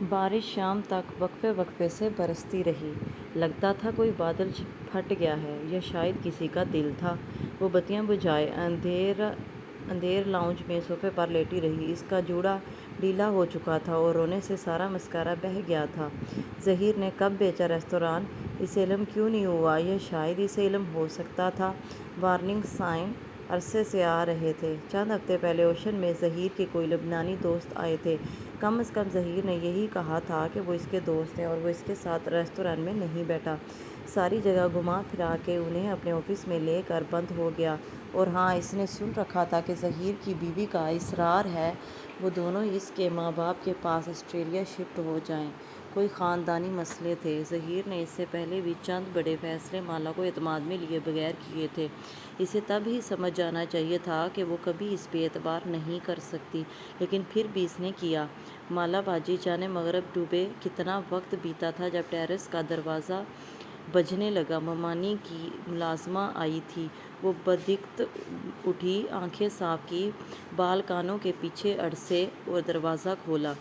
بارش شام تک وقفے وقفے سے برستی رہی۔ لگتا تھا کوئی بادل پھٹ گیا ہے یا شاید کسی کا دل تھا۔ وہ بتیاں بجھائے اندھیر لاؤنج میں صوفے پر لیٹی رہی۔ اس کا جوڑا ڈھیلا ہو چکا تھا اور رونے سے سارا مسکارا بہہ گیا تھا۔ ظہیر نے کب بیچا ریستوران؟ اسے علم کیوں نہیں ہوا؟ یا شاید اسے علم ہو سکتا تھا۔ وارننگ سائن عرصے سے آ رہے تھے۔ چند ہفتے پہلے اوشن میں ظہیر کے کوئی لبنانی دوست آئے تھے۔ کم از کم ظہیر نے یہی کہا تھا کہ وہ اس کے دوست ہیں اور وہ اس کے ساتھ ریستوران میں نہیں بیٹھا۔ ساری جگہ گھما پھرا کے انہیں اپنے آفس میں لے کر بند ہو گیا۔ اور ہاں، اس نے سن رکھا تھا کہ ظہیر کی بیوی کا اصرار ہے وہ دونوں اس کے ماں باپ کے پاس آسٹریلیا شفٹ ہو جائیں۔ کوئی خاندانی مسئلے تھے۔ ظہیر نے اس سے پہلے بھی چند بڑے فیصلے مالا کو اعتماد میں لیے بغیر کیے تھے۔ اسے تب ہی سمجھ جانا چاہیے تھا کہ وہ کبھی اس پہ اعتبار نہیں کر سکتی، لیکن پھر بھی اس نے کیا۔ مالا باجی جانے مغرب ڈوبے کتنا وقت بیتا تھا جب ٹیرس کا دروازہ بجنے لگا۔ ممانی کی ملازمہ آئی تھی۔ وہ بدقت اٹھی، آنکھیں صاف کی، بال کانوں کے پیچھے اڑسے اور دروازہ کھولا۔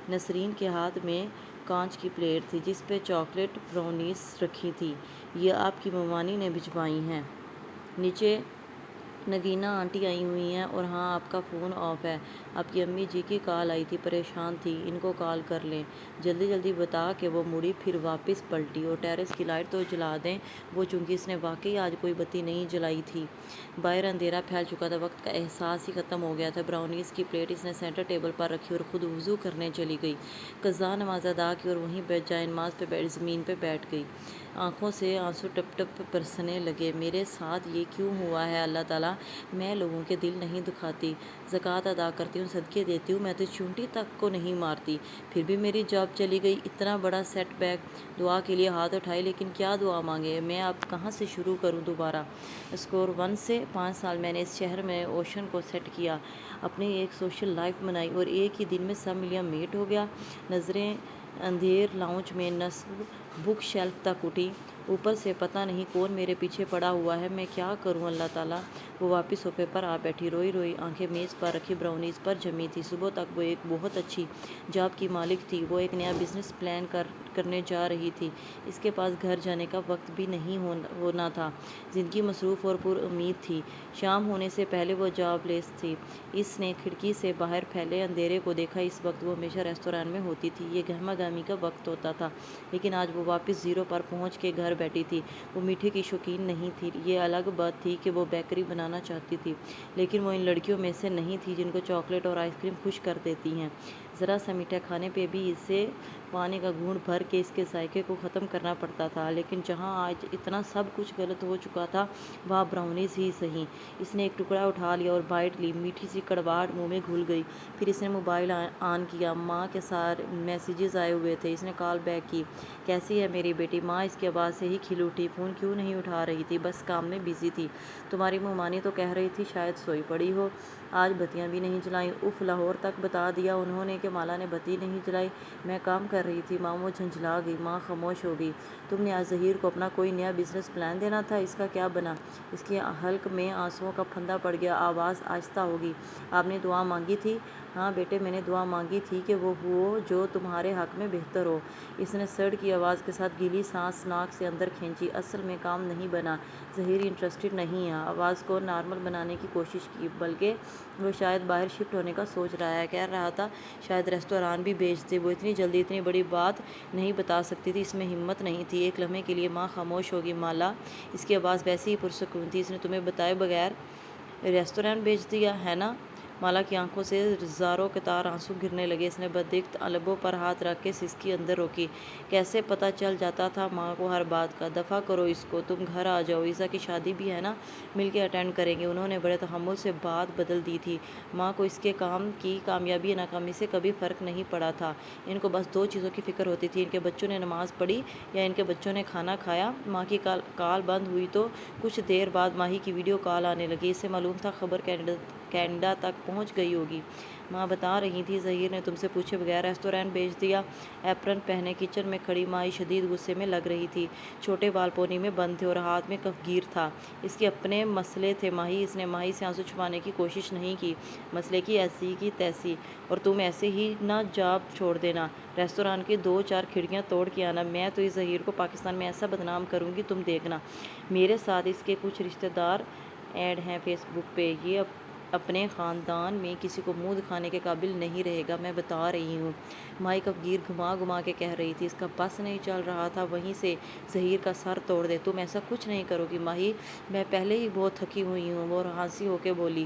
نسرین کے ہاتھ میں کانچ کی پلیٹ تھی جس پہ چاکلیٹ براؤنیز رکھی تھی۔ یہ آپ کی ممانی نے بھجوائی ہیں۔ نیچے نگینا آنٹی آئی ہوئی ہیں اور ہاں، آپ کا فون آف ہے۔ آپ کی امی جی کی کال آئی تھی، پریشان تھی۔ ان کو کال کر لیں، جلدی جلدی بتا کے وہ مڑی، پھر واپس پلٹی۔ اور ٹیرس کی لائٹ تو جلا دیں وہ، چونکہ اس نے واقعی آج کوئی بتی نہیں جلائی تھی۔ باہر اندھیرا پھیل چکا تھا، وقت کا احساس ہی ختم ہو گیا تھا۔ براؤنیز کی پلیٹ اس نے سینٹر ٹیبل پر رکھی اور خود وضو کرنے چلی گئی۔ قضا نماز ادا کی اور وہیں جائے نماز پہ زمین پہ بیٹھ گئی۔ آنکھوں سے آنسو ٹپ ٹپ برسنے لگے۔ میرے ساتھ یہ کیوں ہوا ہے اللہ تعالیٰ؟ میں لوگوں کے دل نہیں دکھاتی، زکوٰۃ ادا کرتی ہوں، صدقے دیتی ہوں، میں تو چونٹی تک کو نہیں مارتی، پھر بھی میری جاب چلی گئی۔ اتنا بڑا سیٹ بیک۔ دعا کے لیے ہاتھ اٹھائے، لیکن کیا دعا مانگے؟ میں اب کہاں سے شروع کروں دوبارہ؟ اسکور 1 سے 5 سال میں نے اس شہر میں اوشن کو سیٹ کیا، اپنی ایک سوشل لائف بنائی اور ایک ہی دن میں سب ملیا میٹ ہو گیا۔ نظریں اندھیر لاؤنج میں نصب بک شیلف تک اٹھی۔ اوپر سے پتہ نہیں کون میرے پیچھے پڑا ہوا ہے، میں کیا کروں اللہ تعالیٰ؟ وہ واپس صوفے پر آ بیٹھی، روئی روئی، آنکھیں میز پر رکھی براؤنیز پر جمی تھی۔ صبح تک وہ ایک بہت اچھی جاب کی مالک تھی۔ وہ ایک نیا بزنس پلان کرنے جا رہی تھی۔ اس کے پاس گھر جانے کا وقت بھی نہیں ہونا تھا۔ زندگی مصروف اور پر امید تھی۔ شام ہونے سے پہلے وہ جاب لیس تھی۔ اس نے کھڑکی سے باہر پھیلے اندھیرے کو دیکھا۔ اس وقت وہ ہمیشہ ریستوران میں ہوتی تھی۔ یہ گہما گہمی کا وقت ہوتا تھا، لیکن آج وہ واپس زیرو پر پہنچ کے گھر بیٹھی تھی۔ وہ میٹھے کی شوقین نہیں تھی۔ یہ الگ بات تھی کہ وہ بیکری بنانا چاہتی تھی، لیکن وہ ان لڑکیوں میں سے نہیں تھی جن کو چاکلیٹ اور آئس کریم خوش کر دیتی ہیں۔ ذرا سا میٹھا کھانے پہ بھی اسے پانی کا گھونٹ بھر کے اس کے ذائقے کو ختم کرنا پڑتا تھا، لیکن جہاں آج اتنا سب کچھ غلط ہو چکا تھا، وہاں براؤنیز ہی صحیح۔ اس نے ایک ٹکڑا اٹھا لیا اور بائٹ لی۔ میٹھی سی کڑواہٹ منہ میں گھل گئی۔ پھر اس نے موبائل آن کیا۔ ماں کے سارے میسیجز آئے ہوئے تھے۔ اس نے کال بیک کی۔ کیسی ہے میری بیٹی؟ ماں اس کی آواز سے ہی کھل اٹھی۔ فون کیوں نہیں اٹھا رہی تھی؟ بس کام میں بزی تھی۔ تمہاری ممانی تو کہہ رہی تھی شاید سوئی پڑی ہو، آج بتیاں بھی نہیں جلائیں۔ اف، لاہور تک بتا دیا انہوں نے کہ مالا نے بتی نہیں جلائی۔ میں کام کر رہی تھی ماں، وہ جھنجھلا گئی۔ ماں خاموش ہو گئی۔ تم نے آج ظہیر کو اپنا کوئی نیا بزنس پلان دینا تھا، اس کا کیا بنا؟ اس کے حلق میں آنسوؤں کا پھندا پڑ گیا۔ آواز آہستہ ہوگی۔ آپ نے دعا مانگی تھی؟ ہاں بیٹے، میں نے دعا مانگی تھی کہ وہ ہو جو تمہارے حق میں بہتر ہو۔ اس نے سڑ کی آواز کے ساتھ گیلی سانس ناک سے اندر کھینچی۔ اصل میں کام نہیں بنا، ظہیر انٹرسٹڈ نہیں ہے۔ آواز کو نارمل بنانے کی کوشش کی، بلکہ وہ شاید باہر شفٹ ہونے کا سوچ رہا ہے، کہہ رہا تھا شاید ریستوران بھی بیچ دے۔ وہ اتنی جلدی اتنی بڑی بات نہیں بتا سکتی تھی، اس میں ہمت نہیں تھی۔ ایک لمحے کے لیے ماں خاموش ہوگی۔ مالا، اس کی آواز ویسی ہی پرسکون تھی، اس نے تمہیں بتائے بغیر ریستوران بیچ دیا ہے نا؟ مالا کی آنکھوں سے زاروں قطار آنسو گرنے لگے۔ اس نے بدقت لبوں پر ہاتھ رکھ کے سسکی اندر روکی۔ کیسے پتہ چل جاتا تھا ماں کو ہر بات کا؟ دفع کرو اس کو، تم گھر آ جاؤ، عیسیٰ کی شادی بھی ہے نا، مل کے اٹینڈ کریں گے۔ انہوں نے بڑے تحمل سے بات بدل دی تھی۔ ماں کو اس کے کام کی کامیابی یا ناکامی سے کبھی فرق نہیں پڑا تھا۔ ان کو بس 2 چیزوں کی فکر ہوتی تھی، ان کے بچوں نے نماز پڑھی یا ان کے بچوں نے کھانا کھایا۔ ماں کی کال بند ہوئی تو کچھ دیر بعد ماہی کی ویڈیو کال آنے لگی۔ اسے معلوم تھا خبر کینیڈا کینیڈا تک پہنچ گئی ہوگی۔ ماں بتا رہی تھی ظہیر نے تم سے پوچھے بغیر ریسٹورینٹ بھیج دیا۔ ایپرن پہنے کچن میں کھڑی ماہی شدید غصے میں لگ رہی تھی۔ چھوٹے بال پونی میں بند تھے اور ہاتھ میں کفگیر تھا۔ اس کے اپنے مسئلے تھے ماہی۔ اس نے ماہی سے آنسو چھپانے کی کوشش نہیں کی۔ مسئلے کی ایسی کی تیسی، اور تم ایسے ہی نہ جاب چھوڑ دینا۔ ریسٹورانٹ کی 2-4 کھڑکیاں توڑ کے آنا۔ میں تو اس ظہیر کو پاکستان میں ایسا بدنام کروں گی تم دیکھنا۔ میرے ساتھ اس کے کچھ رشتہ دار ایڈ ہیں فیس بک پہ۔ یہ اپنے خاندان میں کسی کو منہ دکھانے کے قابل نہیں رہے گا، میں بتا رہی ہوں۔ ماہی کفگیر گھما گھما کے کہہ رہی تھی۔ اس کا بس نہیں چل رہا تھا وہیں سے ظہیر کا سر توڑ دے۔ تم ایسا کچھ نہیں کرو گی ماہی، میں پہلے ہی بہت تھکی ہوئی ہوں، وہ ہنسی ہو کے بولی۔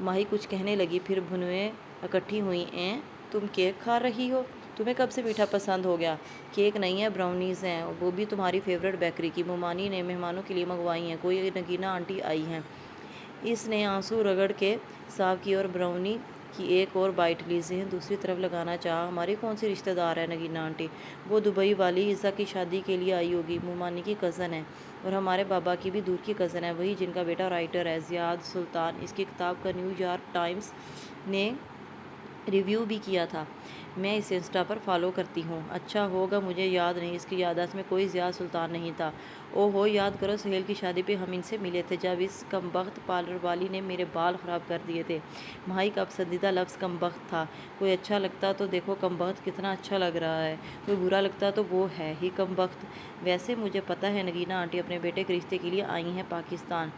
ماہی کچھ کہنے لگی، پھر بھنویں اکٹھی ہوئیں۔ تم کیک کھا رہی ہو؟ تمہیں کب سے میٹھا پسند ہو گیا؟ کیک نہیں ہے، براؤنیز ہیں، وہ بھی تمہاری فیورٹ بیکری کی، مومانی نے مہمانوں کے لیے منگوائی ہیں، کوئی نگینا آنٹی آئی ہیں۔ اس نے آنسو رگڑ کے صاف کی اور براؤنی کی ایک اور بائٹ لی۔ ذہن دوسری طرف لگانا چاہا۔ ہماری کون سی رشتہ دار ہے نگینا آنٹی؟ وہ دبئی والی عزا کی شادی کے لیے آئی ہوگی، مومانی کی کزن ہے، اور ہمارے بابا کی بھی دور کی کزن ہے، وہی جن کا بیٹا رائٹر ہے، زیاد سلطان۔ اس کی کتاب کا نیو یارک ٹائمز نے ریویو بھی کیا تھا، میں اسے انسٹا پر فالو کرتی ہوں۔ اچھا ہوگا مجھے یاد نہیں، اس کی یادداشت میں کوئی زیاد سلطان نہیں تھا۔ او ہو، یاد کرو سہیل کی شادی پہ ہم ان سے ملے تھے، جب اس کمبخت پارلر والی نے میرے بال خراب کر دیے تھے۔ ماہی کا پسندیدہ لفظ کمبخت تھا۔ کوئی اچھا لگتا تو دیکھو کمبخت کتنا اچھا لگ رہا ہے، کوئی برا لگتا تو وہ ہے ہی کمبخت۔ ویسے مجھے پتہ ہے نگینا آنٹی اپنے بیٹے کے رشتے کے لیے آئی ہیں پاکستان،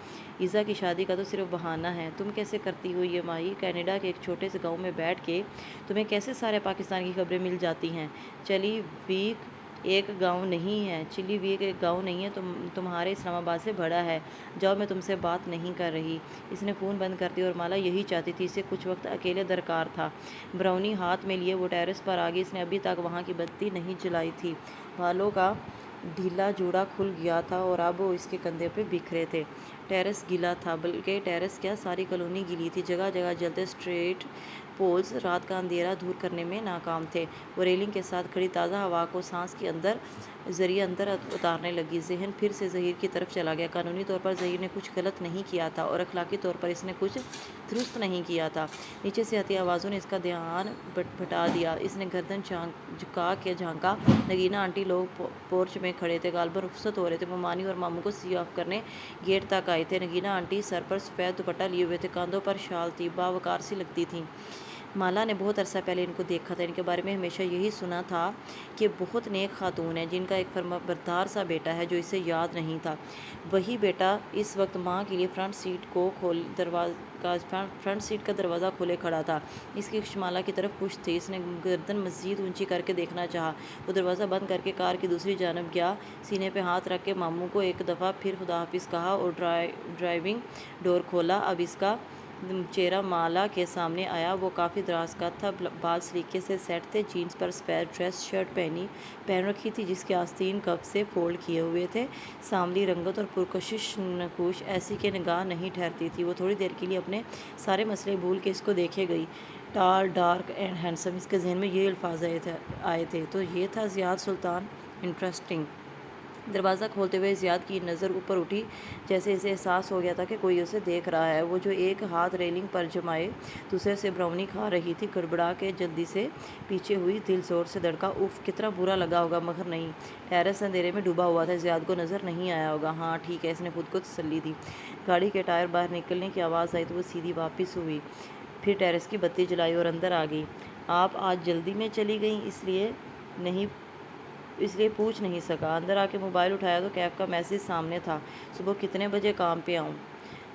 عزا کی شادی کا تو صرف بہانہ ہے۔ تم کیسے کرتی ہو یہ ماہی؟ کینیڈا کے ایک چھوٹے سے گاؤں میں بیٹھ کے تمہیں کیسے سارے پاکستان کی خبریں مل جاتی ہیں؟ چلی ویک ایک گاؤں نہیں ہے، چلی ویک ایک گاؤں نہیں ہے، تمہارے اسلام آباد سے بڑا ہے۔ جاؤ، میں تم سے بات نہیں کر رہی۔ اس نے فون بند کر دیا، اور مالا یہی چاہتی تھی، اسے کچھ وقت اکیلے درکار تھا۔ براؤنی ہاتھ میں لیے وہ ٹیرس پر آ گئی۔ اس نے ابھی تک وہاں کی بتی نہیں جلائی تھی۔ بالوں کا ڈھیلا جوڑا کھل گیا تھا اور اب وہ اس کے کندھے پہ بکھرے تھے۔ ٹیرس گیلا تھا، بلکہ ٹیرس کیا ساری کالونی گیلی تھی۔ جگہ جگہ جلتے اسٹریٹ پولز رات کا اندھیرا دور کرنے میں ناکام تھے۔ وہ ریلنگ کے ساتھ کھڑی تازہ ہوا کو سانس کے ذریعے اندر اتارنے لگی۔ ذہن پھر سے ظہیر کی طرف چلا گیا۔ قانونی طور پر ظہیر نے کچھ غلط نہیں کیا تھا، اور اخلاقی طور پر اس نے کچھ درست نہیں کیا تھا۔ نیچے سے آتی آوازوں نے اس کا دھیان بھٹا دیا۔ اس نے گردن جھکا کے جھانکا۔ نگینا آنٹی لوگ پورچ میں کھڑے تھے، غالباً رخصت ہو رہے تھے۔ مومانی اور ماموں کو سی آف کرنے گیٹ تک آئے تھے۔ نگینا آنٹی سر پر سفید دوپٹہ لیے ہوئے تھے، کاندھوں پر شال تھی، باوقار سی لگتی تھیں۔ مالا نے بہت عرصہ پہلے ان کو دیکھا تھا۔ ان کے بارے میں ہمیشہ یہی سنا تھا کہ بہت نیک خاتون ہیں، جن کا ایک فرمانبردار سا بیٹا ہے جو اسے یاد نہیں تھا۔ وہی بیٹا اس وقت ماں کے لیے فرنٹ سیٹ کا دروازہ کھولے کھڑا تھا۔ اس کی کش مالا کی طرف پشت تھی۔ اس نے گردن مزید اونچی کر کے دیکھنا چاہا۔ وہ دروازہ بند کر کے کار کی دوسری جانب گیا، سینے پہ ہاتھ رکھ کے ماموں کو ایک دفعہ پھر خدا حافظ کہا اور ڈرائیونگ ڈور کھولا۔ اب اس کا چہرہ مالا کے سامنے آیا۔ وہ کافی دراز قد تھا، بال سلیقے سے سیٹ تھے، جینز پر سفید ڈریس شرٹ پہن رکھی تھی جس کے آستین کف سے فولڈ کیے ہوئے تھے۔ سانولی رنگت اور پرکشش نقوش ایسی کہ نگاہ نہیں ٹھہرتی تھی۔ وہ تھوڑی دیر کے لیے اپنے سارے مسئلے بھول کے اس کو دیکھے گئی۔ ٹال، ڈارک اینڈ ہینڈسم، اس کے ذہن میں یہ الفاظ آئے تھے۔ تو یہ تھا زیاد سلطان، انٹرسٹنگ۔ دروازہ کھولتے ہوئے زیاد کی نظر اوپر اٹھی، جیسے اسے احساس ہو گیا تھا کہ کوئی اسے دیکھ رہا ہے۔ وہ جو ایک ہاتھ ریلنگ پر جمائے دوسرے سے براؤنی کھا رہی تھی، گڑبڑا کے جلدی سے پیچھے ہوئی، دل زور سے دھڑکا۔ اف، کتنا برا لگا ہوگا، مگر نہیں، ٹیرس اندھیرے میں ڈوبا ہوا تھا، زیاد کو نظر نہیں آیا ہوگا۔ ہاں ٹھیک ہے، اس نے خود کو تسلی دی۔ گاڑی کے ٹائر باہر نکلنے کی آواز آئی تو وہ سیدھی واپس ہوئی، پھر ٹیرس کی بتی جلائی اور اندر آ گئی۔ آپ آج جلدی میں چلی گئیں؟ اس لیے پوچھ نہیں سکا۔ اندر آ کے موبائل اٹھایا تو کیف کا میسج سامنے تھا۔ صبح کتنے بجے کام پہ آؤں؟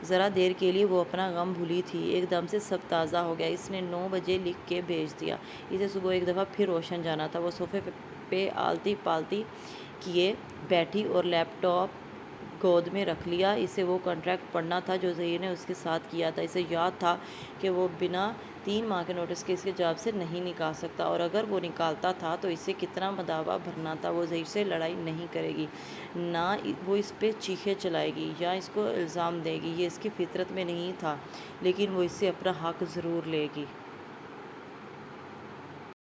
ذرا دیر کے لیے وہ اپنا غم بھولی تھی۔ ایک دم سے سب تازہ ہو گیا۔ اس نے 9 بجے لکھ کے بھیج دیا۔ اسے صبح ایک دفعہ پھر روشن جانا تھا۔ وہ صوفے پہ آلتی پالتی کیے بیٹھی اور لیپ ٹاپ گود میں رکھ لیا۔ اسے وہ کنٹریکٹ پڑھنا تھا جو ظہیر نے اس کے ساتھ کیا تھا۔ اسے یاد تھا کہ وہ بنا 3 ماہ کے نوٹس کے اس کے جاب سے نہیں نکال سکتا، اور اگر وہ نکالتا تھا تو اسے کتنا مداوع بھرنا تھا۔ وہ ظہیر سے لڑائی نہیں کرے گی، نہ وہ اس پہ چیخیں چلائے گی یا اس کو الزام دے گی، یہ اس کی فطرت میں نہیں تھا، لیکن وہ اس سے اپنا حق ضرور لے گی۔